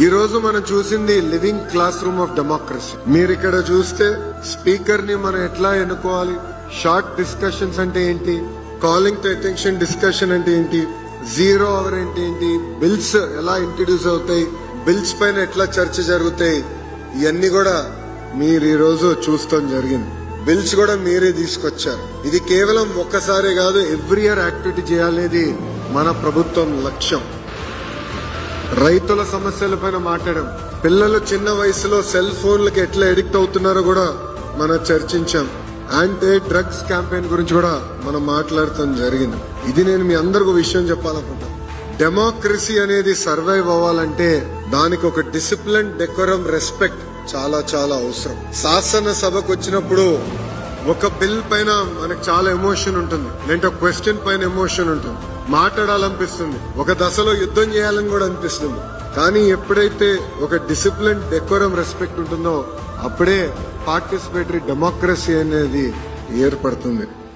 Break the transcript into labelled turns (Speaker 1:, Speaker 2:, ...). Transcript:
Speaker 1: ఈ రోజు మనం చూసింది living class room of democracy. మీరు ఇక్కడ చూస్తే స్పీకర్ ని మనం ఎట్లా ఎన్నుకోవాలి, షార్ట్ డిస్కషన్స్ అంటే ఏంటి, కాలింగ్ టు అటెన్షన్ డిస్కషన్ అంటే ఏంటి, జీరో అవర్ అంటే ఏంటి, బిల్స్ ఎలా ఇంట్రడ్యూస్ అవుతాయి, బిల్స్ పైన ఎట్లా చర్చ జరుగుతాయి, ఇవన్నీ కూడా మీరు ఈ రోజు చూస్తాం జరిగింది. బిల్స్ కూడా మీరే తీసుకొచ్చారు. ఇది కేవలం ఒక్కసారే కాదు, ఎవ్రీ ఇయర్ యాక్టివిటీ చేయాలనేది మన ప్రభుత్వం లక్ష్యం. రైతుల సమస్యల పైన మాట్లాడాం. పిల్లలు చిన్న వయసులో సెల్ ఫోన్లకి ఎట్లా ఎడిక్ట్ అవుతున్నారో కూడా మనం చర్చించాం. యాంటీ డ్రగ్స్ క్యాంపెయిన్ గురించి కూడా మనం మాట్లాడటం జరిగింది. ఇది నేను మీ అందరికీ విషయం చెప్పాలనుకుంటాను. డెమోక్రసీ అనేది సర్వైవ్ అవ్వాలంటే దానికి ఒక డిసిప్లిన్, డెకోరం, రెస్పెక్ట్ చాలా చాలా అవసరం. శాసనసభకు వచ్చినప్పుడు ఒక బిల్ పైన మనకు చాలా ఎమోషన్ ఉంటుంది, లేదంటే ఒక క్వశ్చన్ పైన ఎమోషన్ ఉంటుంది, మాట్లాడాలనిపిస్తుంది, ఒక దశలో యుద్ధం చేయాలని కూడా అనిపిస్తుంది. కానీ ఎప్పుడైతే ఒక డిసిప్లిన్, డెకోరం, రెస్పెక్ట్ ఉంటుందో అప్పుడే పార్టిసిపేటరీ డెమోక్రసీ అనేది ఏర్పడుతుంది.